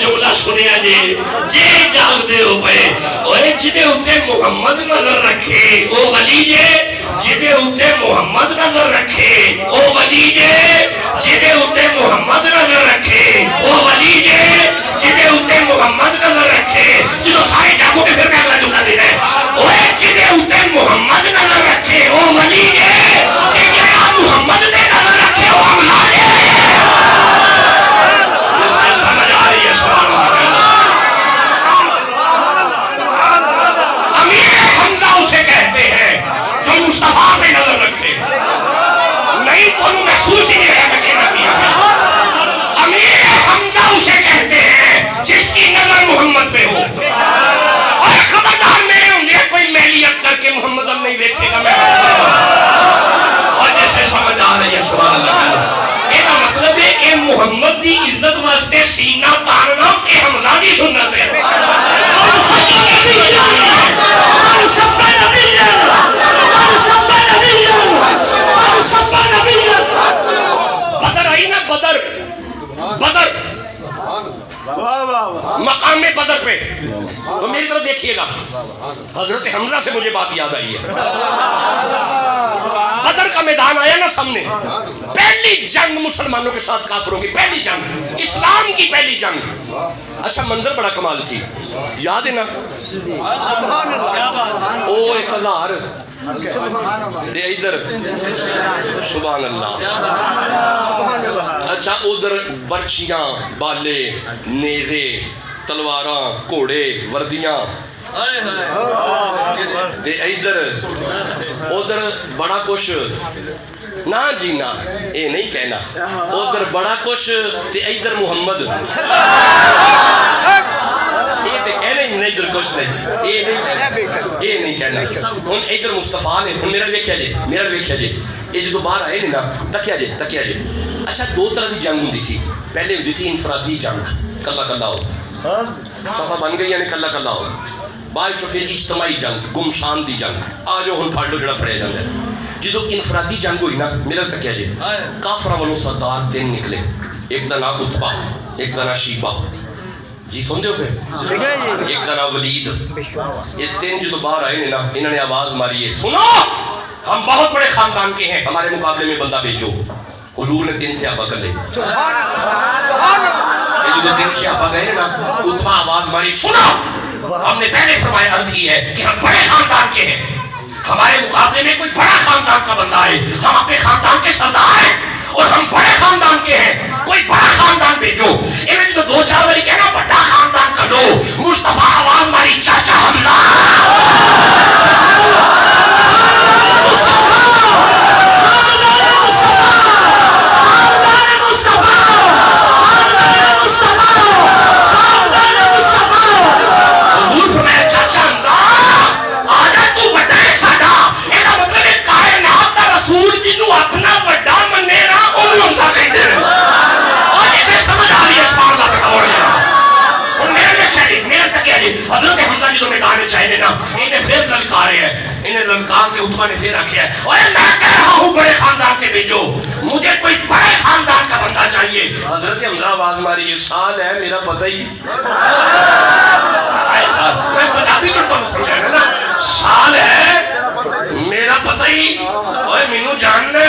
جملہ سنیا جی جاگ دے ہو پے اوے جنہیں اتے محمد نظر رکھے او ولی جے جنہیں اتے محمد نظر رکھے او ولی جے جنہیں اتے محمد نظر رکھے او ولی جے جنہیں اتے محمد نظر رکھے جنہوں سارے جاگوں کے پھر میں اگلا جملہ دے رہے اوے جنہیں اتے محمد نظر رکھے او ولی جے جنہیں آپ محمد دے نظر رکھے او عملہ جے اس سے سمجھ آ رہی ہے سوال امیر حمزہ اسے کہتے ہیں جو مصطفیٰ پہ نظر رکھے نہیں تو انہوں محسوس ہی نہیں رہا میں کہنا کیا امیر حمزہ اسے کہتے ہیں جس کی نظر محمد پہ ہو اور خبردار میرے ہوں گے کوئی میلیت کر کے محمد ہم نہیں دیکھے گا میں اور جیسے سمجھ آ رہی ہے سبحان اللہ اینا مطلب ہے کہ محمد دی عزت واسطے سینہ تارنا اے حمزہ دی سنت ہے اور سچا نبی اور سفا نبی اور سفا نبی اور سفا نبی بدر آئی نا بدر بدر مقام بدر پہ تو میری طرف دیکھئے گا حضرت حمزہ سے مجھے بات یاد آئی ہے بدر کا میدان آیا نا سامنے پہلی جنگ مسلمانوں کے ساتھ کافروں کی پہلی جنگ اسلام کی پہلی جنگ اچھا منظر بڑا کمال سی یاد ہے نا او 1000 دے ادھر سبحان اللہ اچھا ادھر برچیاں بالے نیزے تلواراں گھوڑے وردیاں تے ادھر بڑا کچھ نہ جی نہ اے نہیں کہنا ادھر بڑا کچھ تے ادھر محمد یہ تے کہنا ہی نہیں ادھر کچھ نہیں یہ نہیں کہنا ہن ادھر مصطفیٰ نے ہن میرا ویکھیا جی یہ جدو باہر آئے نہیں نا تکیا جی اچھا دو طرح دی جنگ ہوندی سی پہلے ہوندی سی انفرادی جنگ کلا کلا ہو صفحہ بن گئی یعنی کلا کلا ہو بعد چو پھر اجتماعی جنگ گمشان دی جنگ آ جو ہن پڑھ لو جڑا پڑھیا جاندا ہے جدو انفرادی جنگ ہوئی نا میرا تکیا جی کافراں والوں سردار 3 نکلے ایک دا نام عتبہ ایک دا نام شیبہ جی سن دے ہو پہ ایک دا نام ولید یہ 3 جدو باہر آئے نا انہوں نے آواز ماری ہے سنو ہم بہت بڑے خاندان کے ہیں ہمارے مقابلے میں بندہ بھیجو حضور نے 3 صحابہ کر لے یہ جو 3 صحابہ گئے نا عتبہ آواز ماری سنو ہم نے پہلے فرمایا عرض کی ہے کہ ہم بڑے خاندان کے ہیں ہمارے مقابلے میں کوئی بڑا خاندان کا بندہ ہے ہم اپنے خاندان کے سردار ہیں اور ہم بڑے خاندان کے ہیں کوئی بڑا خاندان بھیجو انہیں جو 2-4 باری کہنا بڑا خاندان کا لو مصطفیٰ آواز ماری چاچا حمزہ حضرت حمزہ جی تو میدان چاہیے نا انہیں پھر للکارے ہیں انہیں للکار کے عتبہ نے پھر رکھے ہیں اور میں کہہ رہا ہوں بڑے خاندان کے بھیجو مجھے کوئی بڑے خاندان کا بندہ چاہیے حضرت حمزہ آواز ماری یہ سال ہے میرا پتہ ہی میں پتہ بھی کرتا ہوں سمجھے گا نا سال ہے میرا پتہ ہی اوہ مینو جاننے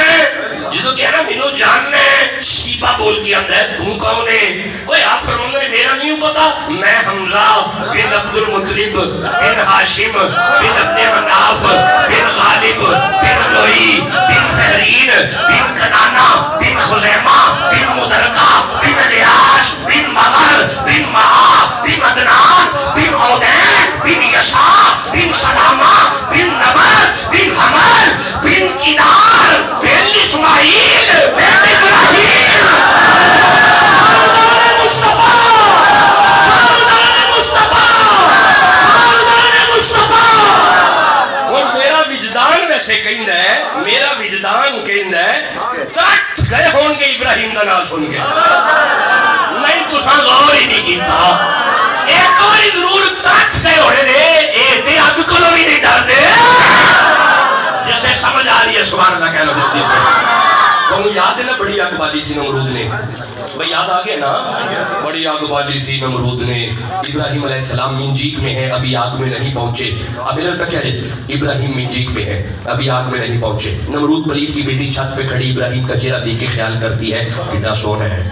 جدو کہہ رہا مینو جاننے شیبہ بول کے آتا ہے تم کون ہے اوہ آپ فرمانے نے میرا نہیں پتا میں حمزہ بن عبد المطلب بن ہاشم بن ابن مناف بن غالب بن لوئی بن فہرین بن کنانا بن خزیمہ بن مدرکہ بن لیاش بن مغر بن معاب بن عدنان بن عودین بن یسا بن سلامہ بن نبر بن حمل بن کنار بن اسماعیل بن ابراہیم خاندان مصطفیٰ میرا وجدان کہندا ہے چٹ گئے ہون گے ابراہیم دا نام سن کے نہیں تساں غور ہی نہیں کیتا ایک باری ضرور چٹ گئے ہونے نے اے تے اگ کولوں بھی نہیں ڈردے جیسے سمجھ آ رہی ہے سبحان اللہ کہہ لو جلدی تو ਤੁਹਾਨੂੰ ਯਾਦ ਹੈ ਨਾ ਬੜੀ ਅੱਗ ਬਾਲੀ ਸੀ ਨਮਰੂਦ ਨੇ بھائی یاد آ گیا نا بڑی آگ والی سی نمرود نے ابراہیم علیہ السلام منجیک میں ہے ابھی آگ میں نہیں پہنچے اب ادھر تک کیا ہے ابراہیم منجیک میں ہے ابھی آگ میں نہیں پہنچے نمرود پلید کی بیٹی چھت پہ کھڑی ابراہیم کا چہرہ دیکھ کے خیال کرتی ہے کتنا سونا ہے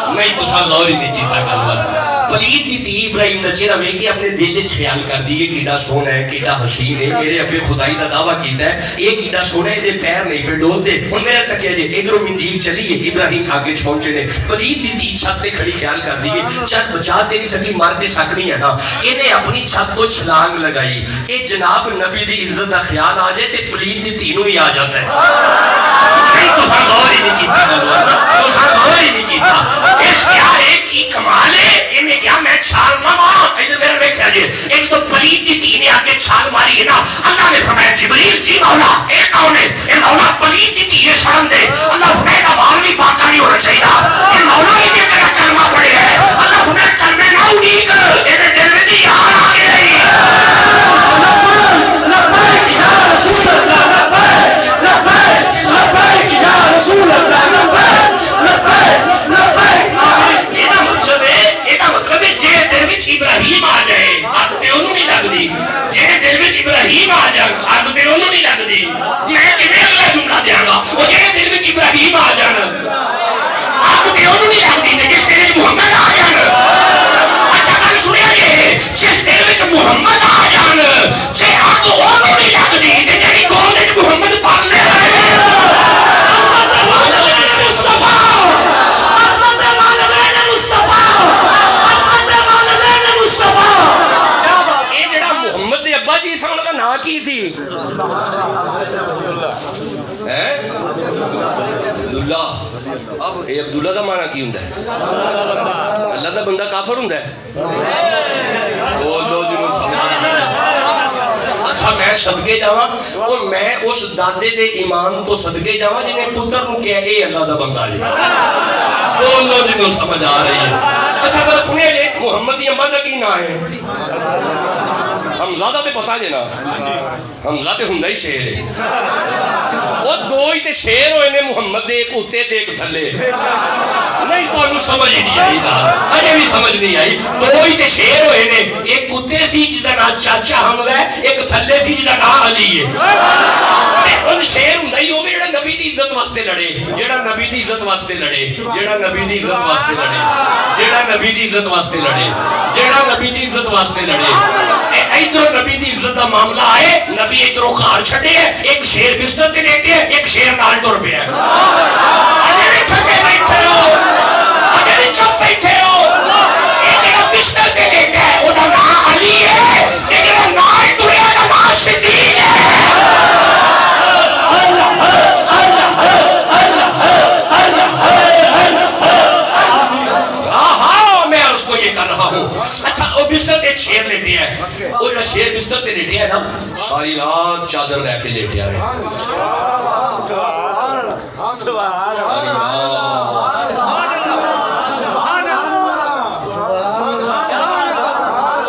نہیں تو سال اور ہی نہیں جیتا گل پلید کی تھی ابراہیم کا چہرہ میں کہ اپنے دل وچ خیال کر دی کہ کتنا سونا ہے کتنا حسین ہے میرے ابے خدائی دا دعویٰ کیتا ہے یہ کتنا سونا ہے پیر نہیں پہ ڈول دے اور میرا تک کیا جی ادھروں منجیل چلی ہے ابراہیم آگے پہنچے نے پلید کی تھی چھت پہ کھڑی خیال کر دی چھت بچا دے نہیں سکی مار دے سکنی ہے نا انہیں اپنی چھت کو چھلانگ لگائی اے جناب نبی دی عزت دا خیال آ جائے تے پلید دی تینوں ہی آ جاتا ہے نہیں تو سا غور ہی نہیں کیتا تو سا غور ہی نہیں کیتا اس کیا ایک کی کمال ہے انہیں کیا میں چھال نہ مارا ادھر میرا دیکھا جی ایک تو پلید دی تھی نے آگے چھال ماری ہے نا اللہ نے فرمایا جبریل جی مولا اے کون ہے اے مولا پلید دی تھی یہ شرم دے اللہ فرمایا بال بھی پاکا نہیں ہونا چاہیے اے مولا ہی نے تیرا کلمہ پڑھے ہے اللہ فرمایا کلمے نہ اڑیگ انہیں دل میں جی یار آگے رہی لبیک یا رسول اللہ لبیک لبیک لبیک یا رسول اللہ لبیک لبیک لبیک ابراہیم آ جائے اگ تے انہوں نہیں لگدی جہے دل وچ ابراہیم آ جان اگ تے انہوں نہیں لگدی میں کیویں اگلا جملہ دیاں گا او جہے دل وچ ابراہیم آ جان اگ تے انہوں نہیں لگدی تے جس دل وچ محمد آ جان اچھا گل سنیا جی جس دل وچ محمد آ جان جے اگ انہوں نہیں لگدی تے جڑی گود وچ محمد پال لے کی سی عبداللہ اے عبداللہ دا معنی کی ہوندا ہے اللہ دا بندہ کافر ہوندا ہے بولو جنوں سمجھ اچھا میں صدقے جاواں اور میں اس دادے دے ایمان تو صدقے جاواں جنہیں پتر نو کہے اے اللہ دا بندہ ہے بولو جنوں سمجھ آ رہی ہے اچھا ذرا سنیے جی محمد دی اماں دا کی نام ہے حمزہ تے پتا جے نا حمزہ تے ہوندا ہی شیر ہے وہ دو ہی تے شیر ہوئے نے محمد دے ایک اوتے تے ایک تھلے نہیں تانوں سمجھ ہی نہیں آئی گا اجے بھی سمجھ نہیں آئی دو ہی تے شیر ہوئے نے ایک اوتے سی جدا نام چاچا حمزہ ہے ایک تھلے سی جدا نام علی ہے تے ان شیر ہوندا ہی ہوے جڑا نبی دی عزت واسطے لڑے جڑا نبی دی عزت واسطے لڑے جڑا نبی دی عزت واسطے لڑے جڑا نبی دی عزت واسطے لڑے جڑا نبی دی عزت واسطے لڑے ادھر نبی دی عزت دا معاملہ آئے نبی ادھروں خار چھڑے ہے ایک شیر بستر تے لیٹے ہے ایک شیر نال ٹر پیا ہے اگر چھپے بیٹھے ہو اگر چھپ بیٹھے ہو ایک جڑا بستر تے لیٹا ہے او دا نام علی ہے ایک جڑا نال ٹریا دا نام صدیق ہے بستر ایک شیر لیٹے ہے اور جو شیر بستر تے لیٹے ہے نا ساری رات چادر لے کے لیٹے ہے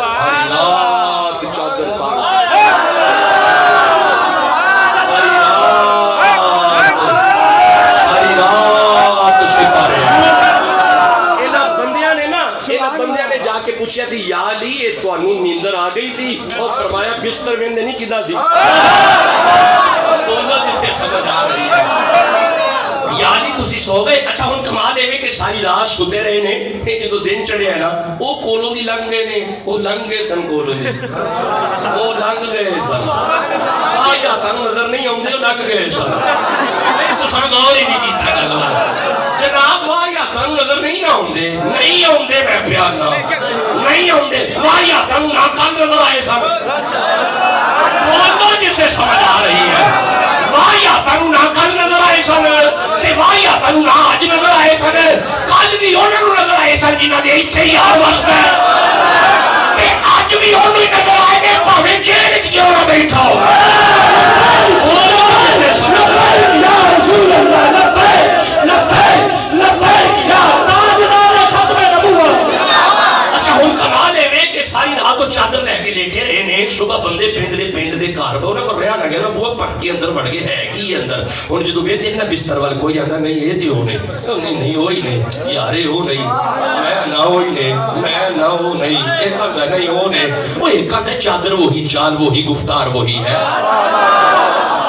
ساری رات چادر پاڑ ساری رات شفا رہے بندیاں نے جا کے پوچھا تھی یا علی یہ تانوں نیندر آ گئی سی اور فرمایا بستر میں نہیں کدا سی بولو جسے سمجھ آ رہی ہے یا علی تسی سو گئے اچھا ہن کمال اے کہ ساری رات سوتے رہے نے تے جدوں دن چڑھیا ہے نا او کولوں دی لنگ گئے نے او لنگ گئے سن کولوں دی او لنگ گئے سن آیا تانوں نظر نہیں آوندے او لنگ گئے سن تساں غور ہی نہیں کیتا گل جناب واہ یا تانوں نظر نہیں آوندے نہیں آوندے میں پیار نہ نہیں آوندے واہ یا تانوں نہ کل نظر آئے سن بولو جسے سمجھ آ رہی ہے واہ یا تانوں نہ کل نظر آئے سن تے واہ یا تانوں نہ اج نظر آئے سن کل بھی انہاں نوں نظر آئے سن جنہاں دے ایتھے ہی یار واسطے تے اج بھی انہاں نوں نظر آئے نے بھاویں جیل وچ کیوں نہ بیٹھا ہو بولو جسے سمجھ آ رہی ہے یا رسول اللہ لبیک لبیک لبیک یا تاجدار ختم نبوت اچھا ہن کمال ہے کہ ساری رات چادر لے کے لیٹے رہے نے صبح بندے پنڈ دے گھر باہر بہنا کو رہا نہ گیا نا بوا پٹ کے اندر بڑھ گئے ہے کی اندر ہن جدوں ویکھ دیکھنا بستر وال کوئی آندا نہیں یہ تے ہو نہیں ہوئی نہیں یارے ہو نہیں میں نہ ہوئی نہیں میں نہ ہو نہیں ایک آندا نہیں ہو نہیں وہ ایک آندا چادر وہی چال وہی گفتار وہی ہے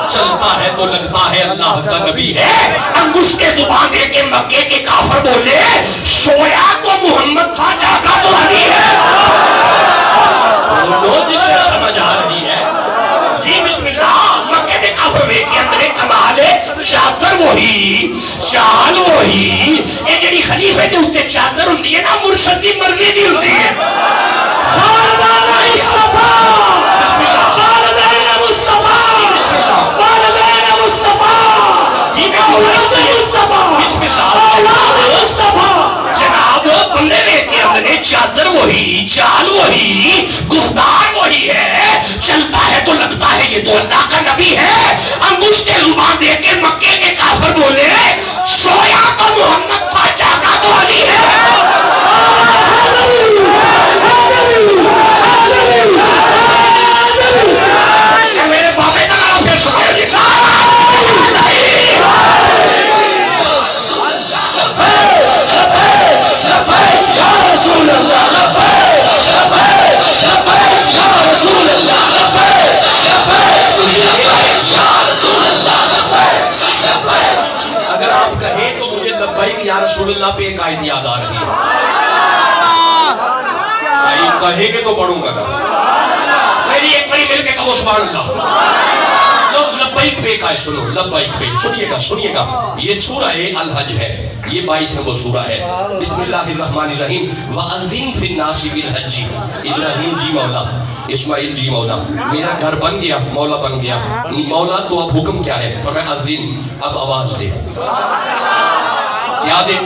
چلتا ہے تو لگتا ہے اللہ کا نبی ہے انگشتے زبان دے کے مکے کے کافر بولے سویا تو محمد تھا جاگا تو علی ہے لوگ جسے سمجھ آ رہی ہے جی بسم اللہ مکے کے کافر بے کے اندر کمال چادر وہی چال وہی یہ جڑی خلیفے دے اوتے چادر ہوندی ہے نا مرشد دی مرضی دی ہوندی ہے خاردان مصطفیٰ بسم اللہ والدین مصطفیٰ جناب بندے لے کے اندر چادر وہی چال وہی گفتار وہی ہے چلتا ہے تو لگتا ہے یہ تو اللہ کا نبی ہے انگشتے زبان دے کے مکے کے کافر بولے سویا تو محمد تھا جاگا تو علی ہے میرے بابے کا نام پھر سنایا جی اگر آپ کہیں تو مجھے لبیک یا رسول اللہ پہ ایک آیت یاد آ رہی ہے کہیں گے تو پڑھوں گا میری ایک بڑی مل کے کہو سبحان اللہ لوگ لبیک پہ کہا سنو لبیک پہ سنیے گا یہ سورہ الحج ہے یہ 22 نمبر سورہ ہے بسم اللہ الرحمن الرحیم وَأَذِّن فِي النَّاسِ بِالْحَجِّ ابراہیم جی مولا اسماعیل جی مولا میرا گھر بن گیا مولا بن گیا مولا تو اب حکم کیا ہے فرمایا اذن اب آواز دے کیا دے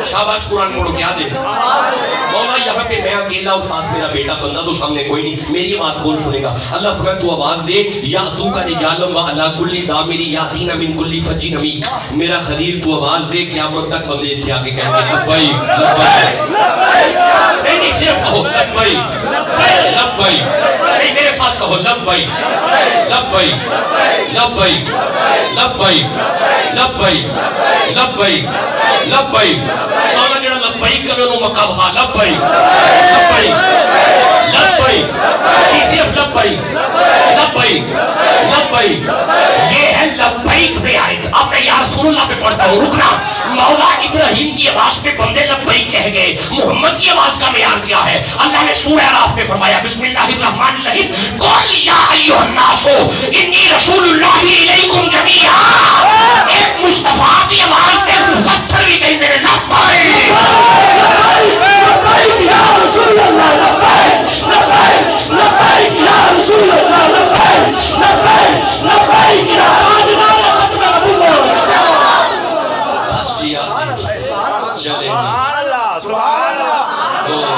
شاباش قرآن پڑھو کیا دے مولا یہاں پہ میں اکیلا اور ساتھ میرا بیٹا بندہ تو سامنے کوئی نہیں میری بات کون سنے گا اللہ فرمایا تو آواز دے یا تو کا رجالم و علا کلی دامری یاتین من کلی فجی نمی میرا خلیل تو آواز دے قیامت تک بندے تھے آگے کہیں گے لبائی نہیں صرف کہو لبائی لبائی نہیں میرے ساتھ کہو لبائی لبائی لبائی لبائی لبائی لبائی لبائی مولا جڑا لبائی کرے انہوں مکہ بخا لبائی لبائی لبائی جی صرف لبائی لبائی لبائی یہ ہے لبائک پہ آیت اب میں یا رسول اللہ پہ پڑھتا ہوں رکنا مولا ابراہیم کی آواز پہ بندے لبائک کہہ گئے محمد کی آواز کا معیار کیا ہے اللہ نے سورہ اعراف پہ فرمایا بسم اللہ الرحمن الرحیم قل یا ایھا الناس انی رسول اللہ الیکم جمیعا ایک مصطفیٰ کی آواز پہ پتھر بھی کہیں میرے لبائک لبائک یا رسول اللہ لبائک لبائک لبائک یا رسول اللہ لبائک لبائک لبائک یا راجدار ختم نبوت چلے سبحان اللہ سبحان اللہ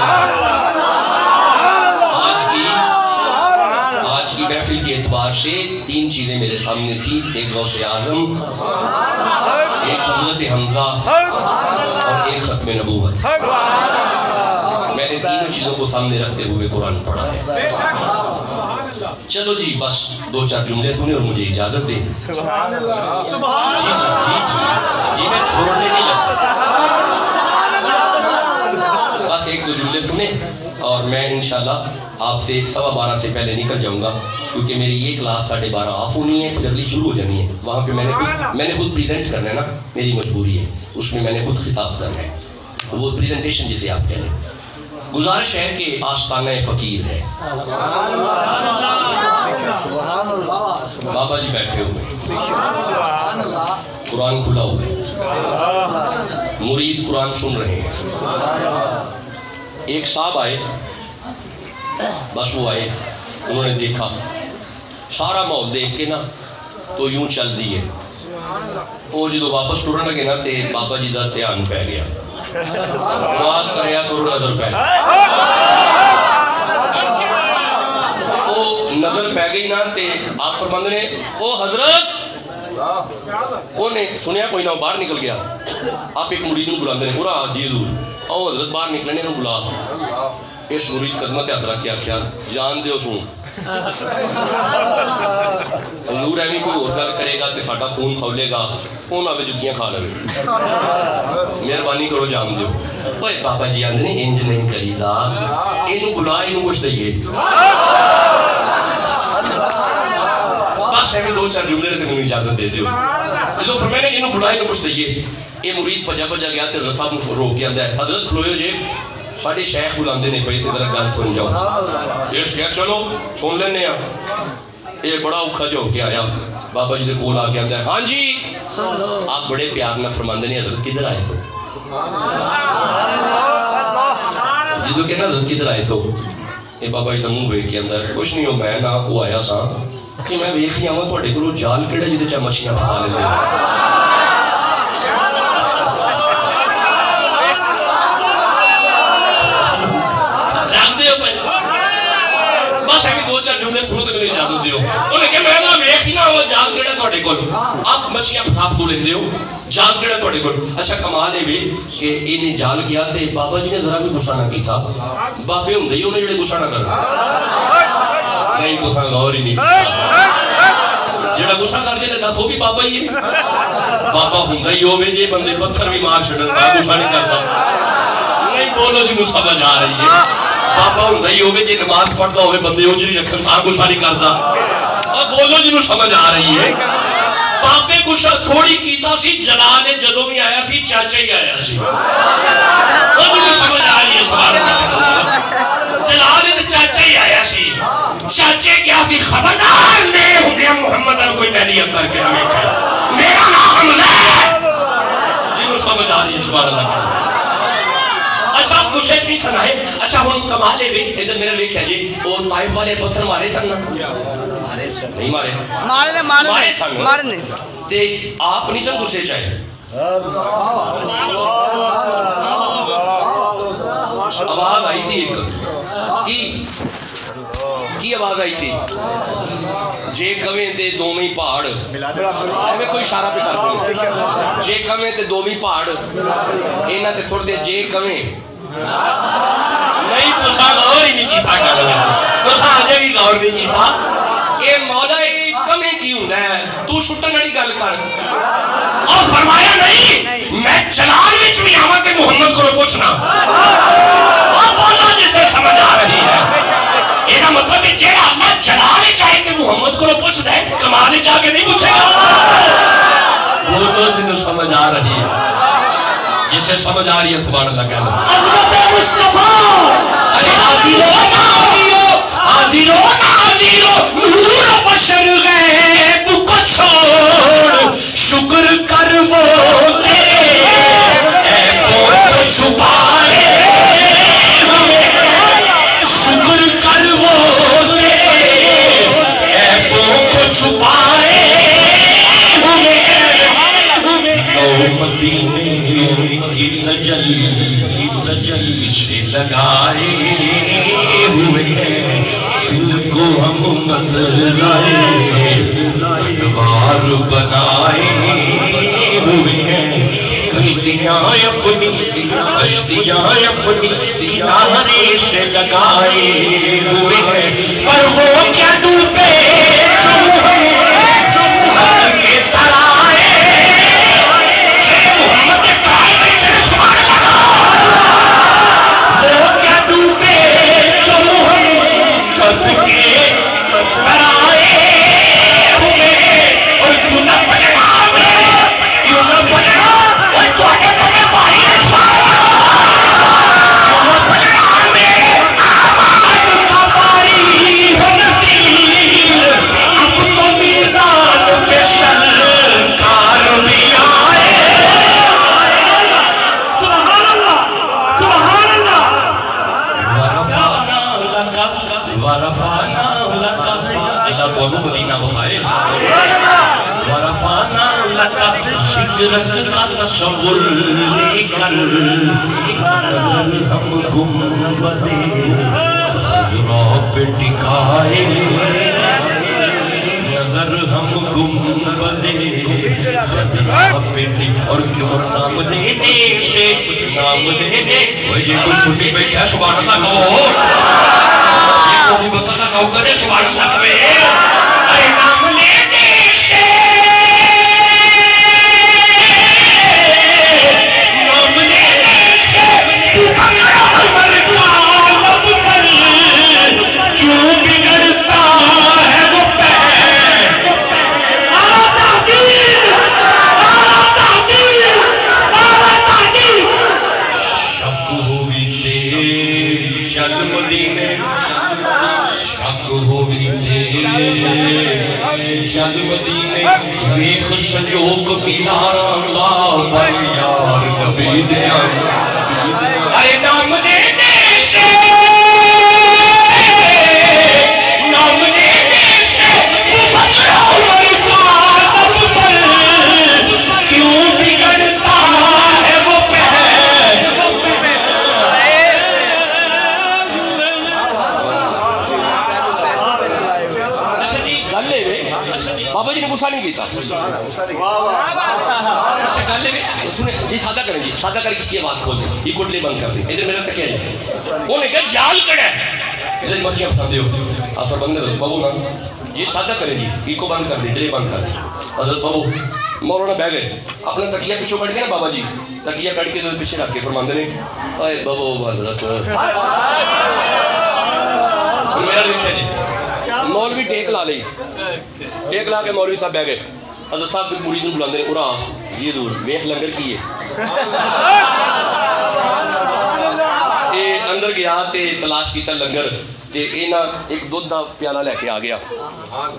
آج کی محفل کے اعتبار سے 3 چیزیں میرے سامنے تھی ایک غوث اعظم ایک حضرت حمزہ اور ایک ختم نبوت میں نے تینوں چیزوں کو سامنے رکھتے ہوئے قرآن پڑھا ہے چلو جی بس 2-4 جملے سنے اور مجھے اجازت دیں جی میں چھوڑنے نہیں لگتا بس 1-2 جملے سنے اور میں انشاءاللہ آپ سے 12:15 سے پہلے نکل جاؤں گا کیونکہ میری یہ کلاس 12:30 آف ہونی ہے پھر اگلی شروع ہو جانی ہے وہاں پہ میں نے خود پریزنٹ کرنا ہے نا میری مجبوری ہے اس میں نے خود خطاب کرنا ہے وہ پریزنٹیشن جسے آپ کہہ لیں گزارش ہے کہ آستانہ فقیر ہے بابا جی بیٹھے ہوئے قرآن کھلا ہوا ہے مرید قرآن سن رہے ہیں ایک صاحب آئے بس وہ آئے انہوں نے دیکھا سارا ماحول دیکھ کے نا تو یوں چل دیے وہ جدو واپس ٹرن لگے نا تے بابا جی دا دھیان پہ گیا دعا کریا کرو نظر پہ وہ نظر پہ گئی نا تے آپ فرماندے نے او حضرت انہیں سنیا کوئی نہ باہر نکل گیا آپ ایک مرید نو بلاندے نے پورا جی حضور او حضرت باہر نکلنے نو بلا اس مرید قدمت ہاتھ رکھ کے آخیا جان دیو سوں حضور ایویں کوئی اور گل کرے گا تو ساڈا خون کھولے گا، خون آوے جتیاں کھا لے، مہربانی کرو جان دیو۔ اوے بابا جی آندے نے انج نہیں کریدا، اینوں بلا اینوں کچھ دئیے، بس ایویں دو چار جملے تے مینوں اجازت دے دیو۔ جدوں فرمایا نے اینوں بلا اینوں کچھ دئیے، یہ مرید بھجا گیا تے حضرت صاحب نوں روک کے آندا ہے حضرت کھلوئے جی، ساڈے شیخ بلاندے نے پئی تے ذرا گل سن جاؤ۔ یہ کہا چلو سن لینے آ۔ یہ بڑا اوکھا جو ہو کے آیا بابا جی دے کول آ کے آندا ہے ہاں جی، آپ بڑے پیار نال فرماندے نے حضرت کدھر آئے سو؟ جدوں کہنا حضرت کدھر آئے سو، یہ بابا جی دا منہ ویکھ کے آندا ہے کچھ نہیں، میں نہ وہ آیا سا کہ میں ویکھ ہی آواں تواڈے کولوں جال کیڑا جہدے چ مچھلیاں پھسا لیندے۔ بس ایویں دو چار جملے سنو تے مینوں اجازت دیو۔ انہیں کہا میں نہ ویکھ ہی نہ آواں جال کیڑا تواڈے کول، آپ مچھلیاں پھسا لیندے ہو، جال کیڑا تواڈے کول؟ اچھا کمال ہے بھی کہ انہیں جال کیا تے بابا جی نے ذرا بھی غصہ نہ کیتا، بابے ہوندے ہی انہیں جڑے غصہ نہ کرن، نہیں تساں غور ہی نہیں کیتا، جڑا غصہ کر کے دس وہ بھی بابا ہی ہے، بابا ہوندا ہی ہوے جے بندے پتھر بھی مار چھڑن غصہ نہیں کرتا، نہیں بولو جی نوں سمجھ آ رہی ہے، بابا ہوندا ہی ہوے جے نماز پڑھدا ہوے بندے اجری رکھن تا غصہ نہیں کردا، اور بولو جی نوں سمجھ آ رہی ہے۔ بابے غصہ تھوڑی کیتا سی، جلال جدوں بھی آیا سی چاچا ہی آیا سی، وہ جی سمجھ آ رہی ہے سبحان اللہ، جلال چاچا ہی آیا سی، چاچے کیا سی خبردار میں ہوں محمد کوئی میری کر کے نہ ویکھے، میرا نام حمزہ ہے، جی سمجھ آ رہی ہے سبحان اللہ۔ اچھا غصے نہیں سنا ہے۔ اچھا ہن کمال ہے بھی ادھر میرا ویکھیا جی وہ طائف والے پتھر مارے سن نا، نہیں مارے، مارے نے تے آپ نہیں سن غصے چاہے، آواز آئی سی ایک کی آواز آئی سی جے کمیں تے دوویں پہاڑ، ایویں کوئی اشارہ پہ کر دیں، جے کمیں تے دوویں پہاڑ انہاں تے سٹ دے جے کمیں، نہیں تساں غور ہی نہیں کیتا گل، تساں اجے بھی غور نہیں کیتا، اے مولا اے کمیں کی ہوندا ہے، تو سٹن والی گل کر، اور فرمایا نہیں میں جلال وچ بھی آواں تے محمد کو پوچھنا، اور بولا جسے سمجھ آ رہی ہے، یہ مطلب ہے جیڑا اللہ جلال چاہے کہ محمد کو پوچھ دے، کمال چاہ کے نہیں پوچھے گا، بولو جنہوں سمجھ آ رہی ہے، جسے سمجھ آ رہی ہے سبحان اللہ کہہ لو۔ عظمت مصطفیٰ حاضرو نور بشر غیب کو چھوڑ، شکر کر وہ تیرے عیبوں کو چھپائے ہمیں، شکر کر وہ تیرے عیبوں کو چھپائے ہمیں، نو مدینے کی تجلی سے لگائے ہوئے ہیں، دل کو ہم مت لائے انوار بنائے ہوئے ہیں، کشتیاں اپنی کنارے سے لگائے ہوئے ہیں، پر وہ کیا ڈوبے جو محمد کے ترائے، محمد کے ترائے میں چشمہ لگا، وہ کیا ڈوبے جو محمد کے ترائے ہوئے، اور کیوں نہ بلنا کیوں نہ بلنا وہ تو آگے بلے بھائی نشمہ لگا، کیوں نہ بلنا میرے آمان کا باری ہو نصیر، اب تو میزان پہ شرکار بھی آئے، سبحان اللہ سبحان اللہ، ورفعنا لک اللہ تو مدینہ بخائے، ورفعنا لک ذکرک کا تصور لے کر، ہم گنبد خضرا پہ ٹکائے، نظر ہم گنبد خضرا پہ ٹکائے، اور کیوں نام لینے سے نام لینے، وہ یہ کوئی سنی بیٹھا سبحان اللہ کو بھی بتانا نوکر ہے سبحان اللہ کبھی اے نام لینے سے نام لینے سے تو پکڑا عمر کا لب پر کیوں بگڑتا ہے وہ پیر آرا تاکیر شک ہوئی تیری چل مدینے شک ہوئی تیری چل مدینے ویخ سجوک مینار لا بھر یار نبی دیا اے نام لینے سے نام لینے سے تو بچڑا عمر کا لب پر کیوں بگڑتا ہے وہ پہر بابا جی نے غصہ نہیں کیتا اچھا گل ہے سنے جی سادہ کریں جی سادہ کر کسی کی آواز کھول دیں یہ کوٹلی بند کر دیں ادھر میرا تکیا جی انہوں نے کہا جال کڑا ہے ادھر مسئلہ پسند ہو آپ سر بند کر دیں بابو نا یہ سادہ کریں جی یہ کو بند کر دیں ڈرے بند کر دیں حضرت بابو مولانا بہ گئے اپنا تکیہ پیچھو کٹ گیا نا بابا جی تکیہ کٹ کے پیچھے رکھ کے فرماندے نے اے بابو حضرت میرا دیکھا جی مولوی ٹیک لا لئی ٹیک لا کے مولوی صاحب بہ گئے حضرت صاحب مرید نوں بلاندے اورا یہ دور ویکھ لنگر کی ہے اے اندر گیا تے تلاش کیتا لنگر تے اینا ایک دودھ دا پیالہ لے کے آ گیا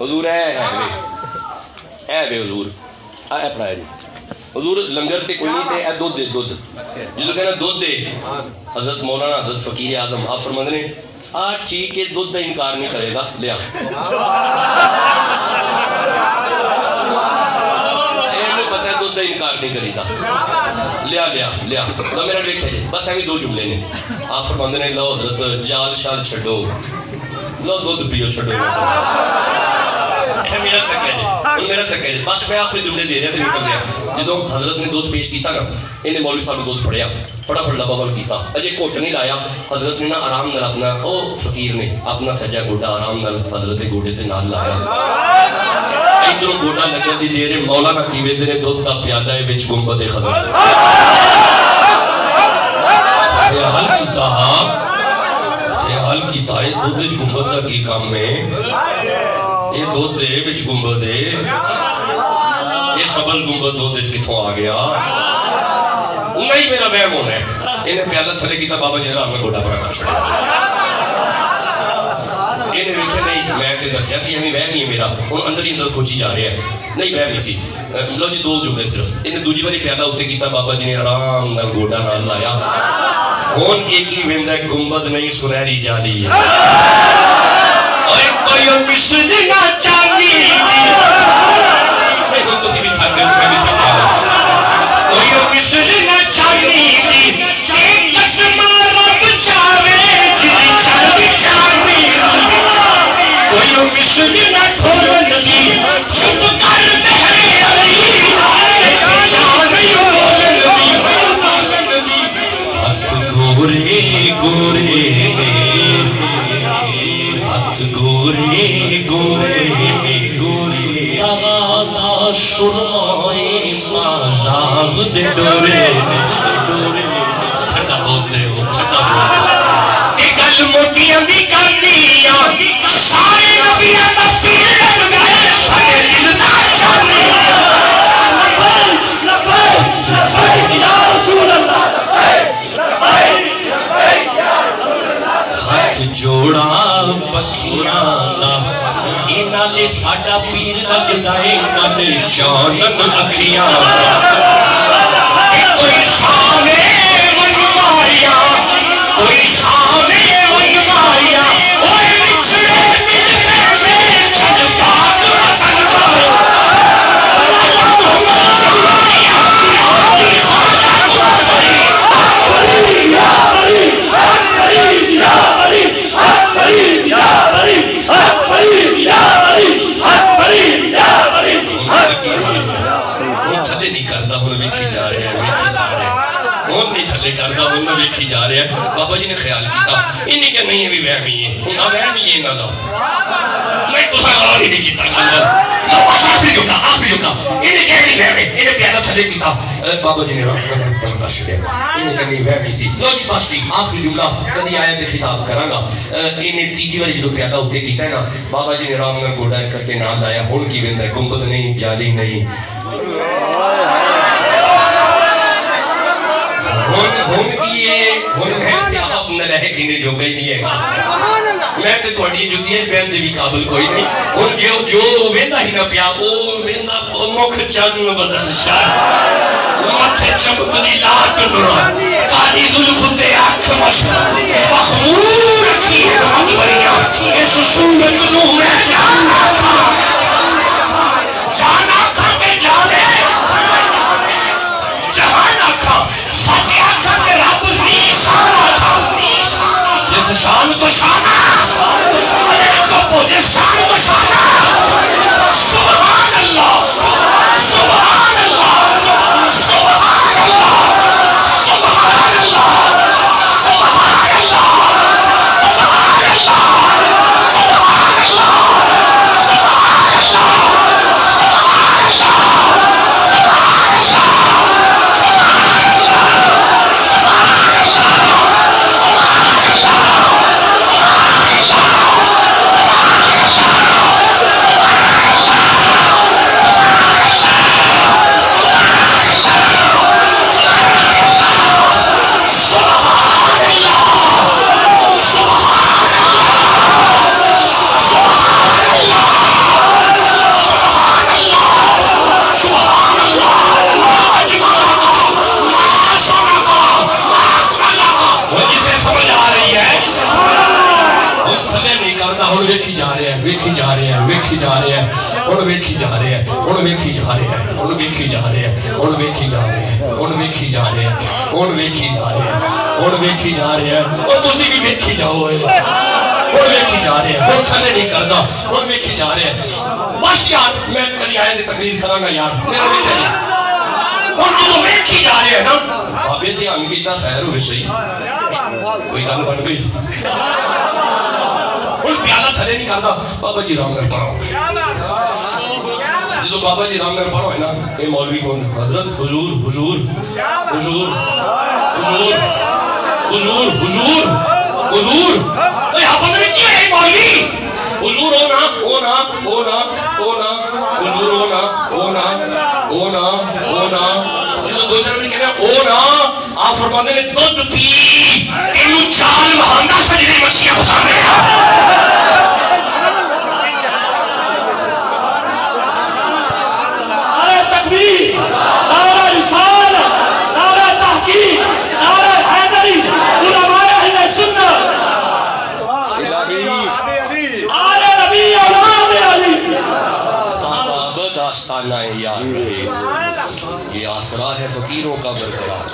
حضور اے حضور اے پڑھایا جی حضور لنگر تے کوئی نہیں تے اے دودھ دے دودھ جدوں کہنا دودھ دے حضرت مولانا حضرت فقیر اعظم آپ فرماندے نے ٹھیک ہے دودھ کا انکار نہیں کرے گا لیا پتہ ہے دودھ کا انکار نہیں کرے گا لیا لیا لیا تو میرا دیکھا جی بس ایویں دو جملے نے آپ فرماندے نے لو حضرت جال شال چھڈو لو دودھ پیو چھڈو میرا تک ہے بس میں آخری جملے دے رہا تھا نکل گیا جدو حضرت نے دودھ پیش کیتا نا انہیں مولوی صاحب نے دودھ پڑھیا فٹافٹ ڈبا بند کیتا اجے گھٹ نہیں لایا حضرت نے نا آرام نال اپنا او فقیر نے اپنا سجا گوڈا آرام نال حضرت کے گوڈے تے نال لایا ادھر گوڈا لگیا دی دیر مولانا کی ویندے نے دودھ دا پیالہ ہے وچ گنبد خضر خیال کیتا ہے دودھ دی گنبد دا کی کام ہے یہ دودھ دے بچ گنبد دے یہ سبز گنبد دودھ دے کتھوں آ گیا نہیں میرا وہم ہونا ہے انہیں پیالہ تھلے کیتا بابا جی رام میں گوڈا پڑا کر چھڑے انہیں ویکھے نہیں میں تے دسیا سی ہمیں وہم نہیں ہے میرا ہن اندر ہی اندر سوچی جا رہے ہیں نہیں وہم نہیں سی لو جی دو جملے صرف انہیں دوجی باری پیالہ اتنے کیتا بابا جی نے آرام نال گوڈا نال لایا ہن ایک ہی ویندا گنبد نہیں سنہری جالی ہے کوئی مثل نہ چاندی میں تو بھی تھک گیا میں بھی تھک گیا کوئی مثل نہ چاندی ایک قسمہ رب چاوے جی چاندی چاندی کوئی مثل نہ کھولن دی چپ کر بہرے علی ایک چاندی بولن دی ہاتھ گورے گورے گورے گورے گورے آواز سنائے مذہب دے ڈورے ٹھنڈا بولتے ہو ٹھنڈا بولتے ایک گل موتیاں دی کہانیاں سارے نبیاں دا پیر لگ گئے سارے دل دا چاندی لبیک لبیک یا رسول اللہ لبیک یا رسول اللہ ہاتھ جوڑا پکھیاں دا اینا لے ساڈا پیر لگدا ہے کنے جانت اکھیاں کوئی سامنے منوایا کوئی سامنے منوایا اوے بچھڑے مل بیٹھے چھڈ پاک وطن جی نے خیال کیتا انہیں کہ نہیں بھی وہمی ہے ہوں وہم ہی ہے انہاں دا میں تو غور ہی نہیں کیتا گل آخری جملہ انہیں کہ نہیں وہم ہے انہیں پیالہ تھلے کیتا بابا جی نے برداشت دیا انہیں کہ نہیں وہمی سی لو جی بس ٹھیک آخری جملہ کدی آیا تے خطاب کراں گا انہیں تیجی والی جدو پیالہ ہوتے کیتا ہے نا بابا جی نے رام نال گوڑا کر کے نام لایا ہن کی ویندا ہے گنبد نہیں جالی نہیں ہن کی ہن میں تے آپ نلہ کینے جو گئی نہیں ہے میں تے تھوڑی جُتیاں پہن دے بھی قابل کوئی نہیں ہن جو ویندا ہی نہ پیا او ویندا مکھ چن بدن شاہ ماتھے چمکدی لات نور کالی زلف تے اکھ مشک مخمور رکھی ہے مغوریاں اس سورج نو میں جانا کھا کے جانے جہانا کھا سچ آکھا کے رب نیشانہ تھا جس شان تو شانہ چپو جس شان تو شانہ سبحان اللہ سبحان اللہ سبحان اللہ سبحان اللہ سبحان اللہ سبحان اللہ سبحان اللہ سبحان تقریر کرانا یار میرا بھی چاہیے اور جو ویکھی جا رہے ہیں نا بابے دھیان کیتا خیر ہوئے صحیح کوئی گل بن گئی ان پیالہ تھلے نہیں کرتا بابا جی رام نال پڑھو جدو بابا جی رام نال پڑھو ہے نا اے مولوی کون حضرت حضور حضور حضور حضور حضور حضور حضور یہاں پر میں کیا ہے مولوی حضور ہونا حضور ہونا جدو دو چار میں کہنا ہونا آپ فرماندے نے دودھ پی انہوں چال بہاندہ سجدے مسیح بتانے نعرہ تکبیر نعرہ رسالہ نعرہ تحقیق نعرہ حیدری علماء اہل سنت داستانہ یار یہ آسرا ہے فقیروں کا برقرار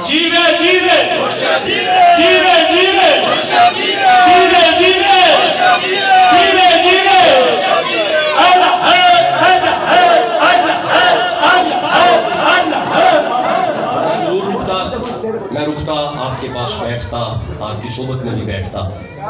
جیوے جیوے جیوے جیوے جیوے جیوے جیوے جیوے میں رکتا آپ کے پاس بیٹھتا آپ کی صحبت میں بھی بیٹھتا